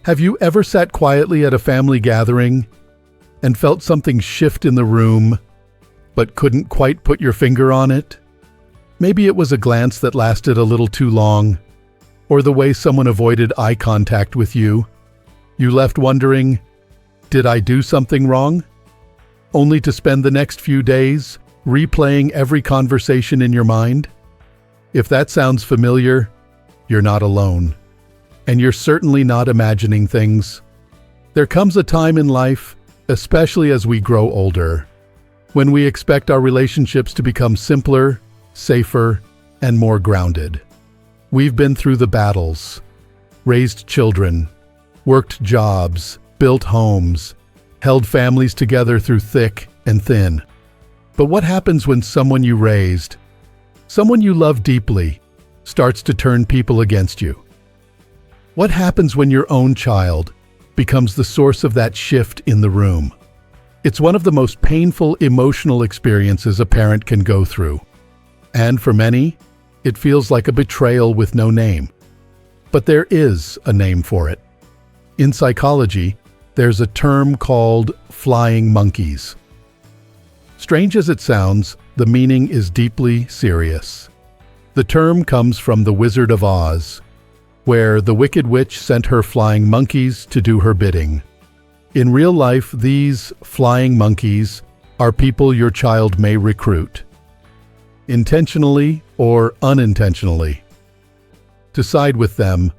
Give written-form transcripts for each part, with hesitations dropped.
Have you ever sat quietly at a family gathering and felt something shift in the room, but couldn't quite put your finger on it? Maybe it was a glance that lasted a little too long, or the way someone avoided eye contact with you. You left wondering, did I do something wrong? Only to spend the next few days replaying every conversation in your mind? If that sounds familiar, you're not alone. And you're certainly not imagining things. There comes a time in life, especially as we grow older, when we expect our relationships to become simpler, safer, and more grounded. We've been through the battles, raised children, worked jobs, built homes, held families together through thick and thin. But what happens when someone you raised, someone you love deeply, starts to turn people against you? What happens when your own child becomes the source of that shift in the room? It's one of the most painful emotional experiences a parent can go through. And for many, it feels like a betrayal with no name. But there is a name for it. In psychology, there's a term called flying monkeys. Strange as it sounds, the meaning is deeply serious. The term comes from The Wizard of Oz, where the Wicked Witch sent her flying monkeys to do her bidding. In real life, these flying monkeys are people your child may recruit, intentionally or unintentionally, to side with them,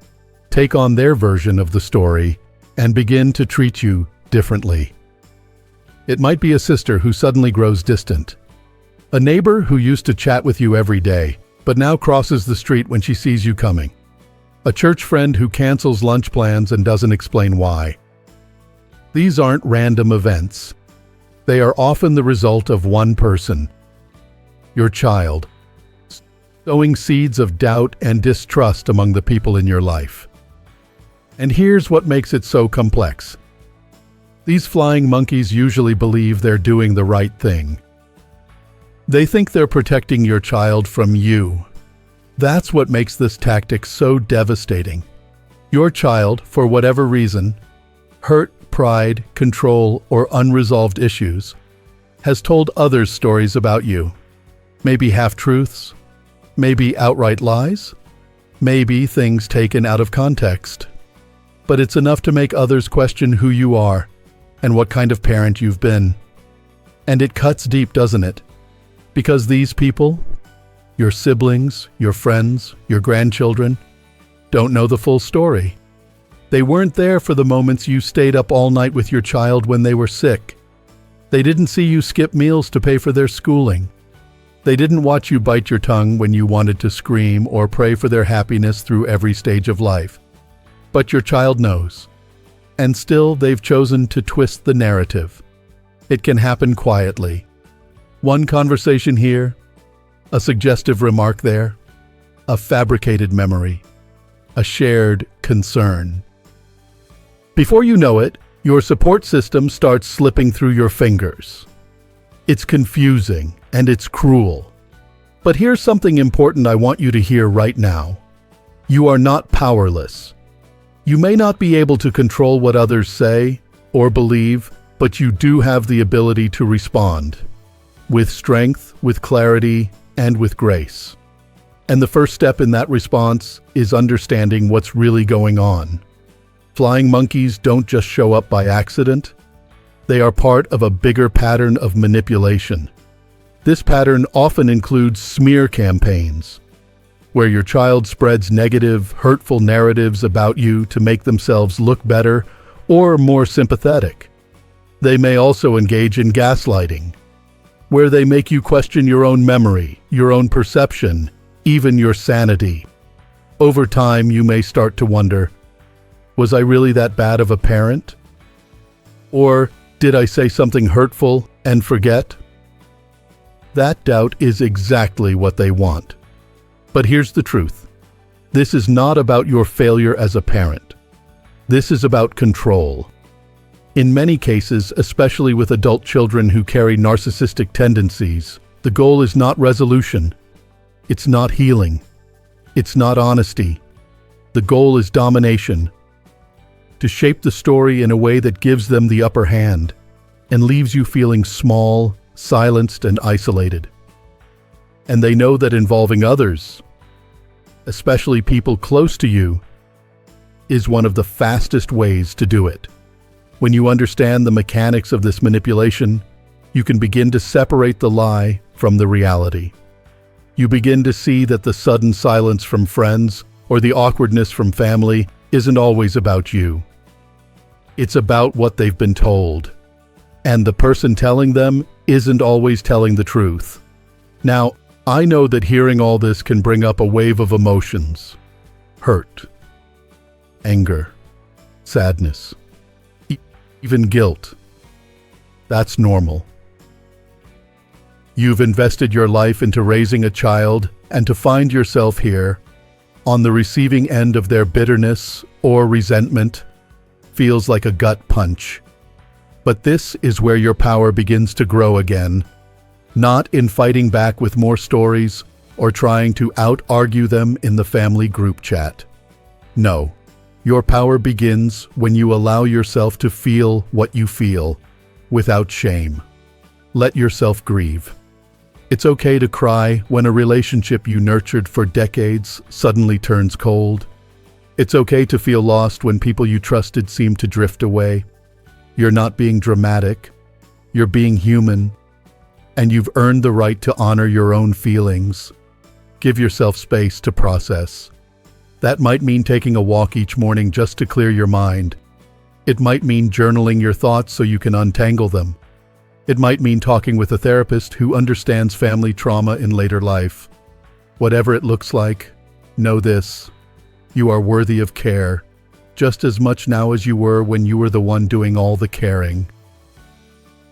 take on their version of the story, and begin to treat you differently. It might be a sister who suddenly grows distant, a neighbor who used to chat with you every day, but now crosses the street when she sees you coming, a church friend who cancels lunch plans and doesn't explain why. These aren't random events. They are often the result of one person, your child, sowing seeds of doubt and distrust among the people in your life. And here's what makes it so complex. These flying monkeys usually believe they're doing the right thing. They think they're protecting your child from you. That's what makes this tactic so devastating. Your child, for whatever reason, hurt, pride, control, or unresolved issues, has told others stories about you. Maybe half-truths, maybe outright lies, maybe things taken out of context. But it's enough to make others question who you are and what kind of parent you've been. And it cuts deep, doesn't it? Because these people, your siblings, your friends, your grandchildren, don't know the full story. They weren't there for the moments you stayed up all night with your child when they were sick. They didn't see you skip meals to pay for their schooling. They didn't watch you bite your tongue when you wanted to scream or pray for their happiness through every stage of life. But your child knows. And still, they've chosen to twist the narrative. It can happen quietly. One conversation here, a suggestive remark there, a fabricated memory, a shared concern. Before you know it, your support system starts slipping through your fingers. It's confusing and it's cruel. But here's something important I want you to hear right now. You are not powerless. You may not be able to control what others say or believe, but you do have the ability to respond with strength, with clarity, and with grace. And the first step in that response is understanding what's really going on. Flying monkeys don't just show up by accident. They are part of a bigger pattern of manipulation. This pattern often includes smear campaigns, where your child spreads negative, hurtful narratives about you to make themselves look better or more sympathetic. They may also engage in gaslighting, where they make you question your own memory, your own perception, even your sanity. Over time, you may start to wonder, was I really that bad of a parent? Or did I say something hurtful and forget? That doubt is exactly what they want. But here's the truth. This is not about your failure as a parent. This is about control. In many cases, especially with adult children who carry narcissistic tendencies, the goal is not resolution. It's not healing. It's not honesty. The goal is domination. to shape the story in a way that gives them the upper hand and leaves you feeling small, silenced, and isolated. And they know that involving others, especially people close to you, is one of the fastest ways to do it. When you understand the mechanics of this manipulation, you can begin to separate the lie from the reality. You begin to see that the sudden silence from friends or the awkwardness from family isn't always about you. It's about what they've been told. And the person telling them isn't always telling the truth. Now, I know that hearing all this can bring up a wave of emotions. Hurt, anger, sadness, even guilt. That's normal. You've invested your life into raising a child, and to find yourself here, on the receiving end of their bitterness or resentment, feels like a gut punch. But this is where your power begins to grow again, not in fighting back with more stories or trying to out-argue them in the family group chat. No, your power begins when you allow yourself to feel what you feel, without shame. Let yourself grieve. It's okay to cry when a relationship you nurtured for decades suddenly turns cold. It's okay to feel lost when people you trusted seem to drift away. You're not being dramatic. You're being human. And you've earned the right to honor your own feelings. Give yourself space to process. That might mean taking a walk each morning just to clear your mind. It might mean journaling your thoughts so you can untangle them. It might mean talking with a therapist who understands family trauma in later life. Whatever it looks like, know this: you are worthy of care, just as much now as you were when you were the one doing all the caring.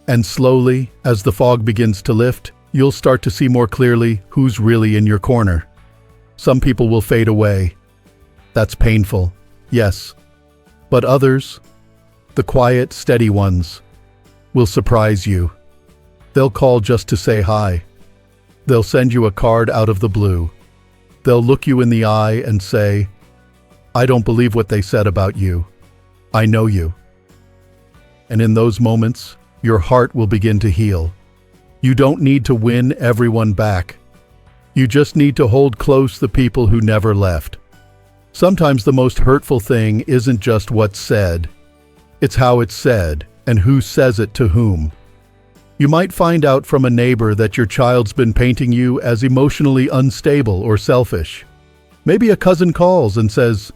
And slowly, as the fog begins to lift, you'll start to see more clearly who's really in your corner. Some people will fade away. That's painful, yes. But others, the quiet, steady ones, will surprise you. They'll call just to say hi. They'll send you a card out of the blue. They'll look you in the eye and say, "I don't believe what they said about you. I know you." And in those moments, your heart will begin to heal. You don't need to win everyone back. You just need to hold close the people who never left. Sometimes the most hurtful thing isn't just what's said. It's how it's said and who says it to whom. You might find out from a neighbor that your child's been painting you as emotionally unstable or selfish. Maybe a cousin calls and says,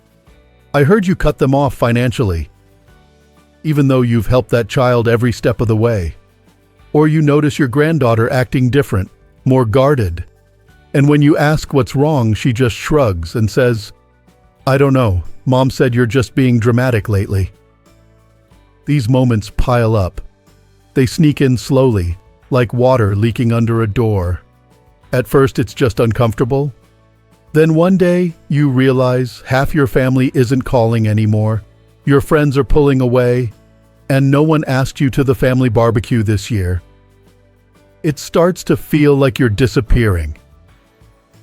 "I heard you cut them off financially," even though you've helped that child every step of the way. Or you notice your granddaughter acting different, more guarded. And when you ask what's wrong, she just shrugs and says, "I don't know. Mom said you're just being dramatic lately." These moments pile up. They sneak in slowly, like water leaking under a door. At first, it's just uncomfortable. Then one day, you realize half your family isn't calling anymore. Your friends are pulling away, and no one asked you to the family barbecue this year. It starts to feel like you're disappearing,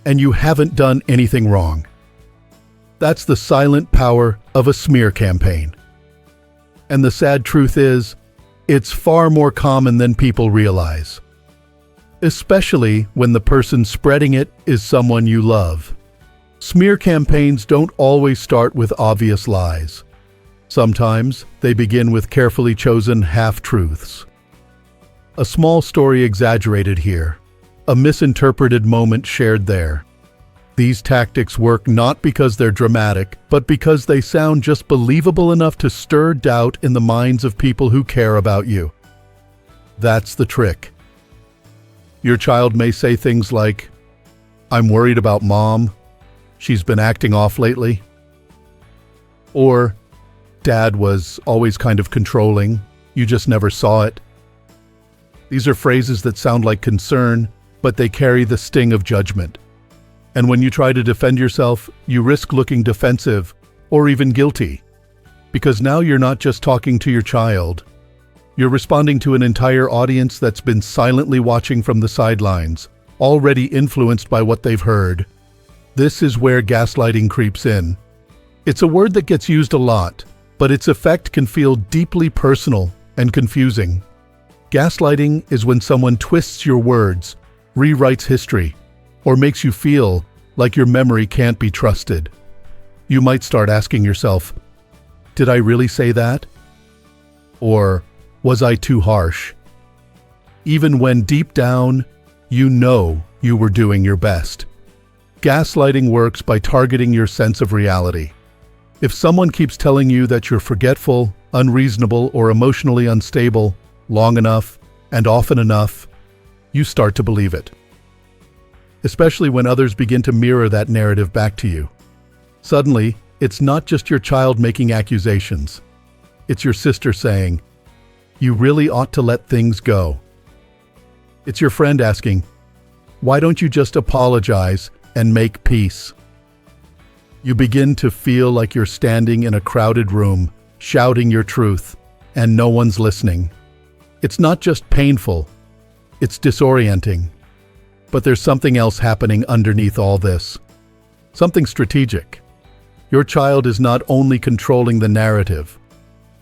and you haven't done anything wrong. That's the silent power of a smear campaign. And the sad truth is, it's far more common than people realize, especially when the person spreading it is someone you love. Smear campaigns don't always start with obvious lies. Sometimes they begin with carefully chosen half-truths. A small story exaggerated here, a misinterpreted moment shared there. These tactics work not because they're dramatic, but because they sound just believable enough to stir doubt in the minds of people who care about you. That's the trick. Your child may say things like, "I'm worried about Mom. She's been acting off lately." Or, "Dad was always kind of controlling. You just never saw it." These are phrases that sound like concern, but they carry the sting of judgment. And when you try to defend yourself, you risk looking defensive or even guilty. Because now you're not just talking to your child. You're responding to an entire audience that's been silently watching from the sidelines, already influenced by what they've heard. This is where gaslighting creeps in. It's a word that gets used a lot, but its effect can feel deeply personal and confusing. Gaslighting is when someone twists your words, rewrites history, or makes you feel like your memory can't be trusted. You might start asking yourself, did I really say that? Or was I too harsh? Even when deep down, you know you were doing your best. Gaslighting works by targeting your sense of reality. If someone keeps telling you that you're forgetful, unreasonable, or emotionally unstable long enough and often enough, you start to believe it. Especially when others begin to mirror that narrative back to you. Suddenly, it's not just your child making accusations. It's your sister saying, "You really ought to let things go." It's your friend asking, "Why don't you just apologize and make peace?" You begin to feel like you're standing in a crowded room, shouting your truth, and no one's listening. It's not just painful, it's disorienting. But there's something else happening underneath all this. Something strategic. Your child is not only controlling the narrative,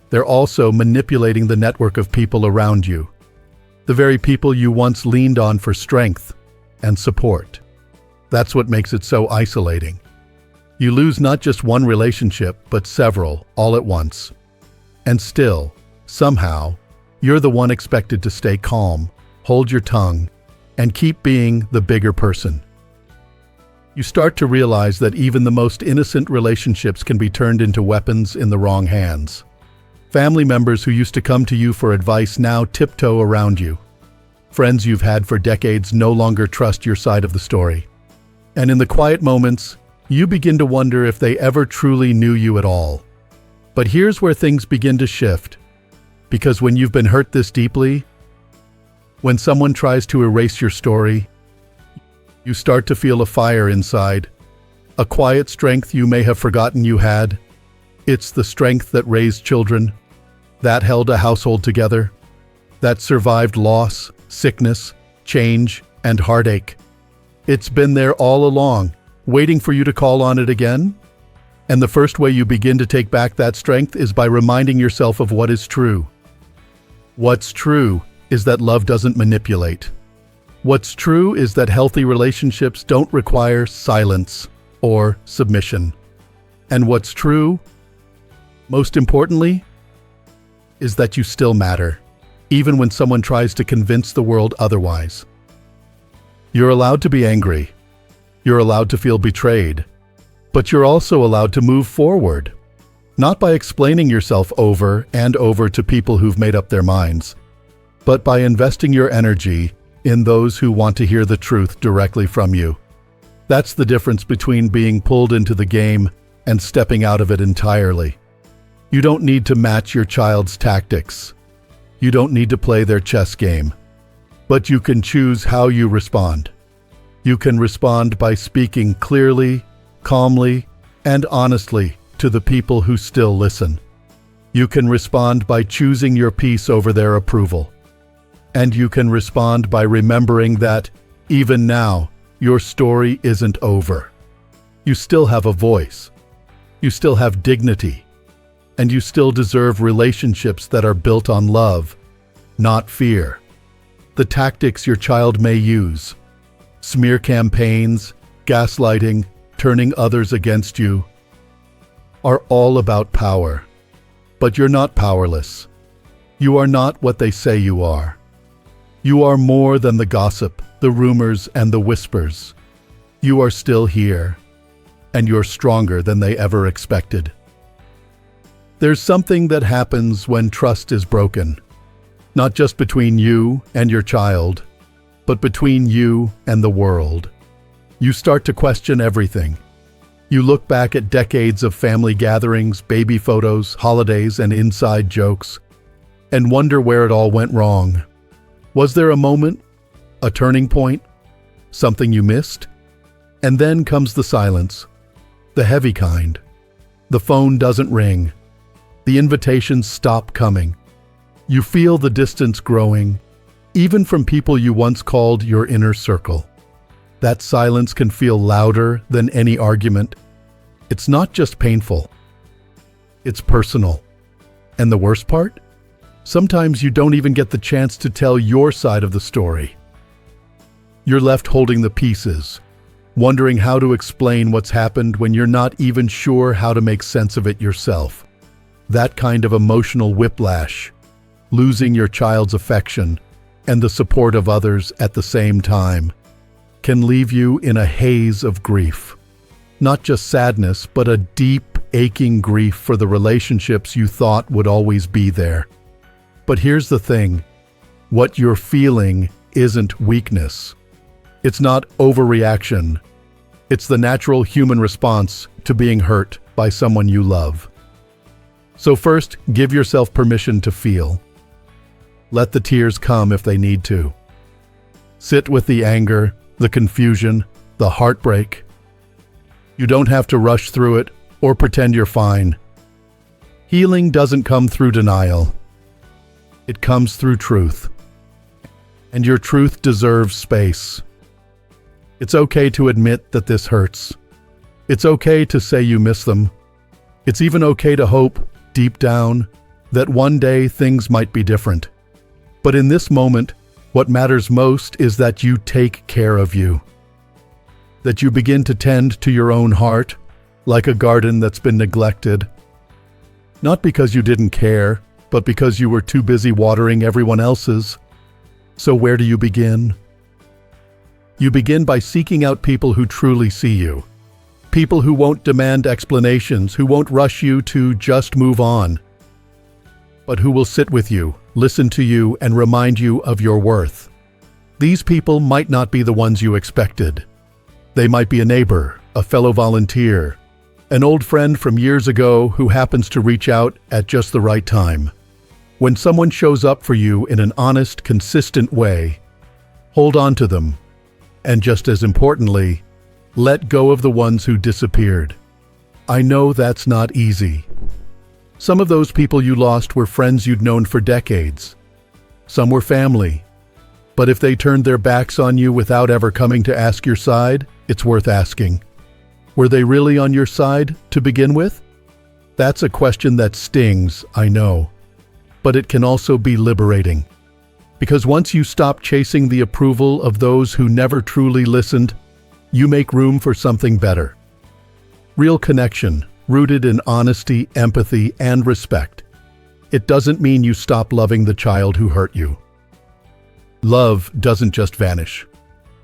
they're also manipulating the network of people around you. The very people you once leaned on for strength and support. That's what makes it so isolating. You lose not just one relationship, but several, all at once. And still, somehow, you're the one expected to stay calm, hold your tongue, and keep being the bigger person. You start to realize that even the most innocent relationships can be turned into weapons in the wrong hands. Family members who used to come to you for advice now tiptoe around you. Friends you've had for decades no longer trust your side of the story. And in the quiet moments, you begin to wonder if they ever truly knew you at all. But here's where things begin to shift. Because when you've been hurt this deeply, when someone tries to erase your story, you start to feel a fire inside, a quiet strength you may have forgotten you had. It's the strength that raised children, that held a household together, that survived loss, sickness, change, and heartache. It's been there all along, waiting for you to call on it again. And the first way you begin to take back that strength is by reminding yourself of what is true. What's true is that love doesn't manipulate. What's true is that healthy relationships don't require silence or submission. And what's true, most importantly, is that you still matter, even when someone tries to convince the world otherwise. You're allowed to be angry. You're allowed to feel betrayed. But you're also allowed to move forward, not by explaining yourself over and over to people who've made up their minds, but by investing your energy in those who want to hear the truth directly from you. That's the difference between being pulled into the game and stepping out of it entirely. You don't need to match your child's tactics. You don't need to play their chess game. But you can choose how you respond. You can respond by speaking clearly, calmly, and honestly to the people who still listen. You can respond by choosing your peace over their approval. And you can respond by remembering that, even now, your story isn't over. You still have a voice. You still have dignity. And you still deserve relationships that are built on love, not fear. The tactics your child may use, smear campaigns, gaslighting, turning others against you, are all about power. But you're not powerless. You are not what they say you are. You are more than the gossip, the rumors, and the whispers. You are still here, and you're stronger than they ever expected. There's something that happens when trust is broken, not just between you and your child, but between you and the world. You start to question everything. You look back at decades of family gatherings, baby photos, holidays, and inside jokes, and wonder where it all went wrong. Was there a moment, a turning point, something you missed? And then comes the silence, the heavy kind. The phone doesn't ring. The invitations stop coming. You feel the distance growing, even from people you once called your inner circle. That silence can feel louder than any argument. It's not just painful. It's personal. And the worst part? Sometimes you don't even get the chance to tell your side of the story. You're left holding the pieces, wondering how to explain what's happened when you're not even sure how to make sense of it yourself. That kind of emotional whiplash, losing your child's affection and the support of others at the same time, can leave you in a haze of grief. Not just sadness, but a deep, aching grief for the relationships you thought would always be there. But here's the thing, what you're feeling isn't weakness. It's not overreaction. It's the natural human response to being hurt by someone you love. So first, give yourself permission to feel. Let the tears come if they need to. Sit with the anger, the confusion, the heartbreak. You don't have to rush through it or pretend you're fine. Healing doesn't come through denial. It comes through truth. And your truth deserves space. It's okay to admit that this hurts. It's okay to say you miss them. It's even okay to hope, deep down, that one day things might be different. But in this moment, what matters most is that you take care of you. That you begin to tend to your own heart, like a garden that's been neglected. Not because you didn't care, but because you were too busy watering everyone else's. So where do you begin? You begin by seeking out people who truly see you. People who won't demand explanations, who won't rush you to just move on, but who will sit with you, listen to you, and remind you of your worth. These people might not be the ones you expected. They might be a neighbor, a fellow volunteer, an old friend from years ago who happens to reach out at just the right time. When someone shows up for you in an honest, consistent way, hold on to them, and just as importantly, let go of the ones who disappeared. I know that's not easy. Some of those people you lost were friends you'd known for decades. Some were family. But if they turned their backs on you without ever coming to ask your side, it's worth asking. Were they really on your side to begin with? That's a question that stings, I know. But it can also be liberating. Because once you stop chasing the approval of those who never truly listened, you make room for something better. Real connection, rooted in honesty, empathy, and respect. It doesn't mean you stop loving the child who hurt you. Love doesn't just vanish.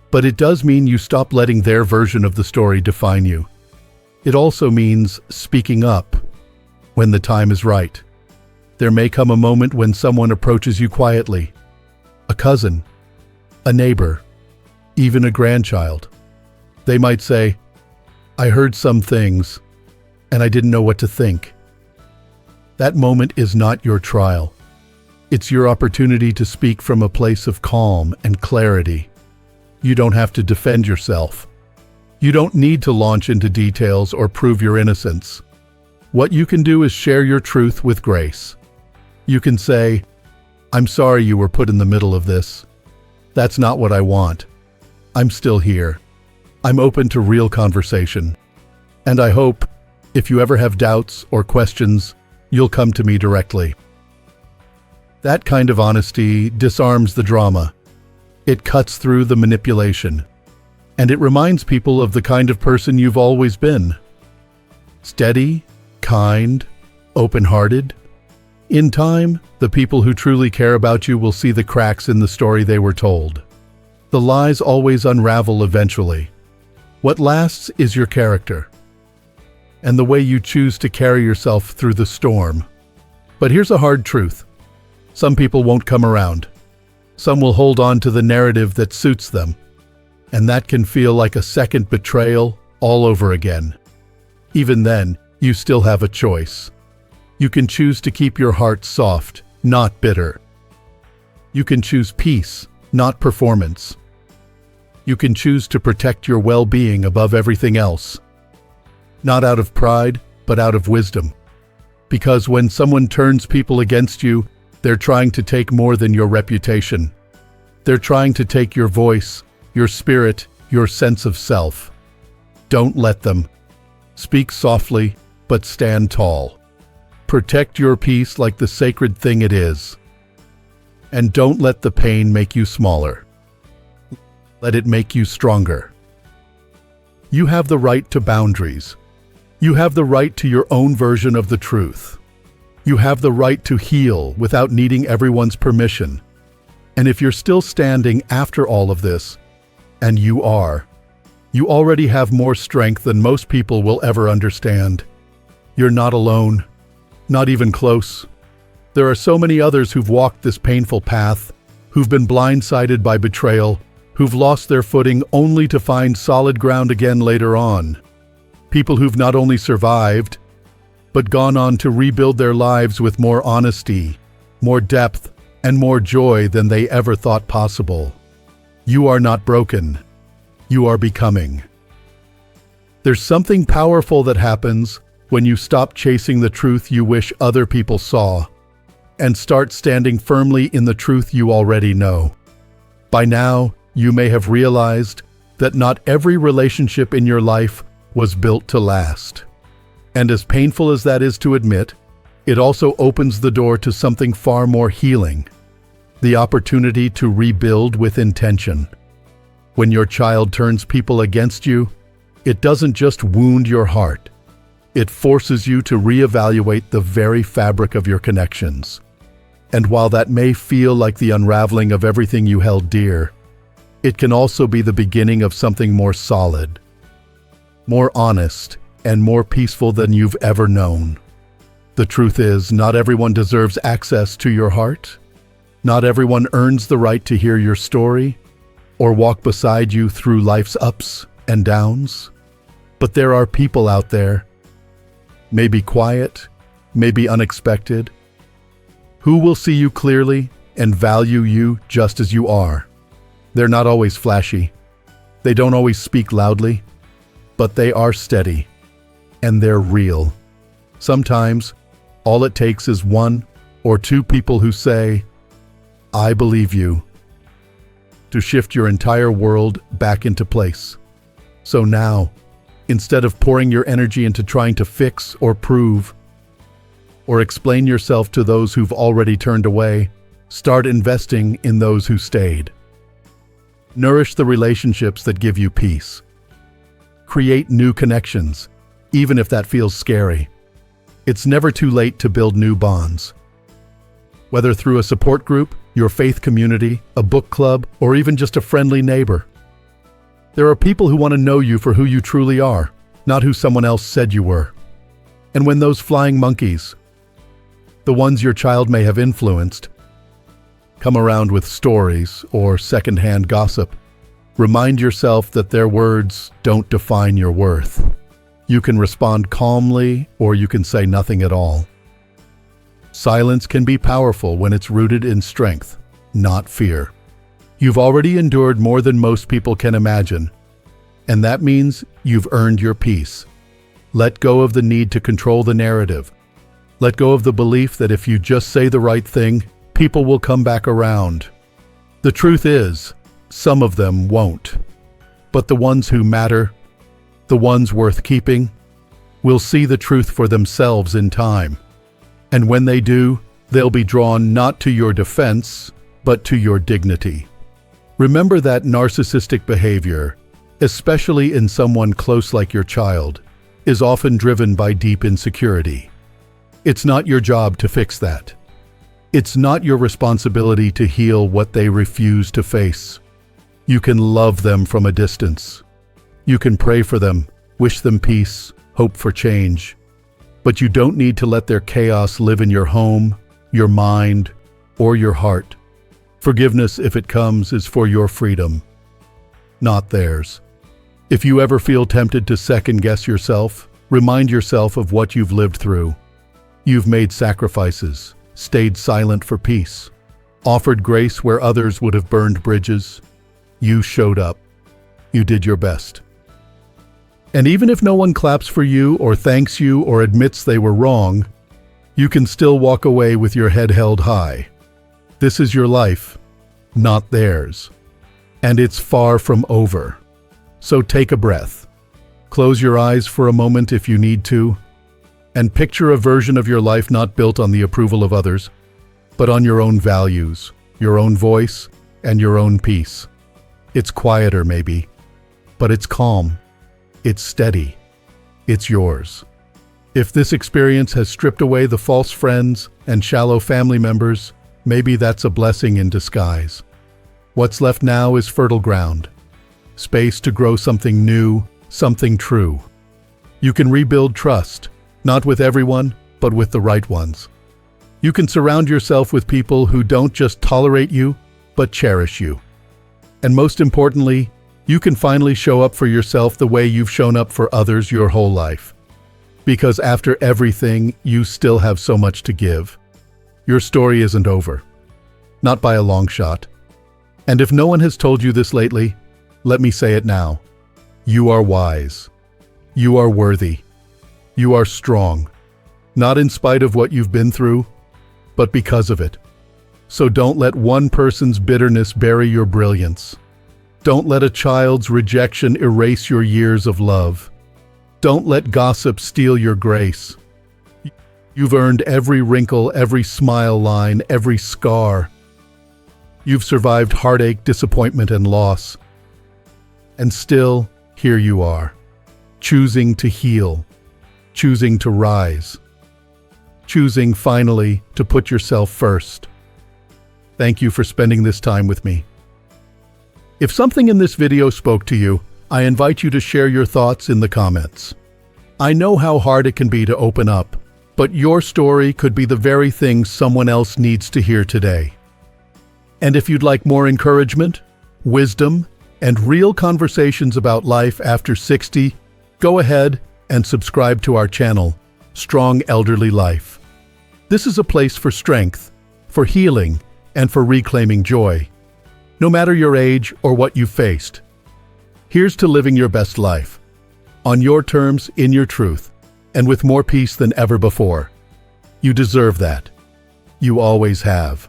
But it does mean you stop letting their version of the story define you. It also means speaking up when the time is right. There may come a moment when someone approaches you quietly. A cousin, a neighbor, even a grandchild. They might say, "I heard some things, and I didn't know what to think." That moment is not your trial. It's your opportunity to speak from a place of calm and clarity. You don't have to defend yourself. You don't need to launch into details or prove your innocence. What you can do is share your truth with grace. You can say, "I'm sorry you were put in the middle of this. That's not what I want. I'm still here. I'm open to real conversation. And I hope, if you ever have doubts or questions, you'll come to me directly." That kind of honesty disarms the drama. It cuts through the manipulation. And it reminds people of the kind of person you've always been. Steady, kind, open-hearted. In time, the people who truly care about you will see the cracks in the story they were told. The lies always unravel eventually. What lasts is your character, and the way you choose to carry yourself through the storm. But here's a hard truth. Some people won't come around. Some will hold on to the narrative that suits them, and that can feel like a second betrayal all over again. Even then, you still have a choice. You can choose to keep your heart soft, not bitter. You can choose peace, not performance. You can choose to protect your well-being above everything else. Not out of pride, but out of wisdom. Because when someone turns people against you, they're trying to take more than your reputation. They're trying to take your voice, your spirit, your sense of self. Don't let them. Speak softly, but stand tall. Protect your peace like the sacred thing it is. And don't let the pain make you smaller. Let it make you stronger. You have the right to boundaries. You have the right to your own version of the truth. You have the right to heal without needing everyone's permission. And if you're still standing after all of this, and you already have more strength than most people will ever understand. You're not alone, not even close. There are so many others who've walked this painful path, who've been blindsided by betrayal, who've lost their footing only to find solid ground again later on. People who've not only survived, but gone on to rebuild their lives with more honesty, more depth, and more joy than they ever thought possible. You are not broken. You are becoming. There's something powerful that happens when you stop chasing the truth you wish other people saw and start standing firmly in the truth you already know. By now, you may have realized that not every relationship in your life was built to last. And as painful as that is to admit, it also opens the door to something far more healing, the opportunity to rebuild with intention. When your child turns people against you, it doesn't just wound your heart. It forces you to reevaluate the very fabric of your connections. And while that may feel like the unraveling of everything you held dear, it can also be the beginning of something more solid, more honest, and more peaceful than you've ever known. The truth is, not everyone deserves access to your heart. Not everyone earns the right to hear your story or walk beside you through life's ups and downs. But there are people out there, maybe quiet, maybe unexpected, who will see you clearly and value you just as you are. They're not always flashy. They don't always speak loudly, but they are steady, and they're real. Sometimes, all it takes is one or two people who say, "I believe you," to shift your entire world back into place. So now, instead of pouring your energy into trying to fix or prove, or explain yourself to those who've already turned away, start investing in those who stayed. Nourish the relationships that give you peace. Create new connections, even if that feels scary. It's never too late to build new bonds. Whether through a support group, your faith community, a book club, or even just a friendly neighbor. There are people who want to know you for who you truly are, not who someone else said you were. And when those flying monkeys, the ones your child may have influenced, come around with stories or secondhand gossip, remind yourself that their words don't define your worth. You can respond calmly, or you can say nothing at all. Silence can be powerful when it's rooted in strength, not fear. You've already endured more than most people can imagine, and that means you've earned your peace. Let go of the need to control the narrative. Let go of the belief that if you just say the right thing, people will come back around. The truth is, some of them won't. But the ones who matter, the ones worth keeping, will see the truth for themselves in time. And when they do, they'll be drawn not to your defense, but to your dignity. Remember that narcissistic behavior, especially in someone close like your child, is often driven by deep insecurity. It's not your job to fix that. It's not your responsibility to heal what they refuse to face. You can love them from a distance. You can pray for them, wish them peace, hope for change. But you don't need to let their chaos live in your home, your mind, or your heart. Forgiveness, if it comes, is for your freedom, not theirs. If you ever feel tempted to second-guess yourself, remind yourself of what you've lived through. You've made sacrifices, stayed silent for peace, offered grace where others would have burned bridges. You showed up. You did your best. And even if no one claps for you or thanks you or admits they were wrong, you can still walk away with your head held high. This is your life, not theirs. And it's far from over. So take a breath. Close your eyes for a moment if you need to. And picture a version of your life not built on the approval of others, but on your own values, your own voice, and your own peace. It's quieter, maybe, but it's calm. It's steady. It's yours. If this experience has stripped away the false friends and shallow family members, maybe that's a blessing in disguise. What's left now is fertile ground, space to grow something new, something true. You can rebuild trust, not with everyone, but with the right ones. You can surround yourself with people who don't just tolerate you, but cherish you. And most importantly, you can finally show up for yourself the way you've shown up for others your whole life. Because after everything, you still have so much to give. Your story isn't over. Not by a long shot. And if no one has told you this lately, let me say it now. You are wise. You are worthy. You are strong. Not in spite of what you've been through, but because of it. So don't let one person's bitterness bury your brilliance. Don't let a child's rejection erase your years of love. Don't let gossip steal your grace. You've earned every wrinkle, every smile line, every scar. You've survived heartache, disappointment, and loss. And still, here you are, choosing to heal, choosing to rise, choosing finally to put yourself first. Thank you for spending this time with me. If something in this video spoke to you, I invite you to share your thoughts in the comments. I know how hard it can be to open up, but your story could be the very thing someone else needs to hear today. And if you'd like more encouragement, wisdom, and real conversations about life after 60, go ahead and subscribe to our channel, Strong Elderly Life. This is a place for strength, for healing, and for reclaiming joy. No matter your age or what you've faced, here's to living your best life, on your terms, in your truth, and with more peace than ever before. You deserve that. You always have.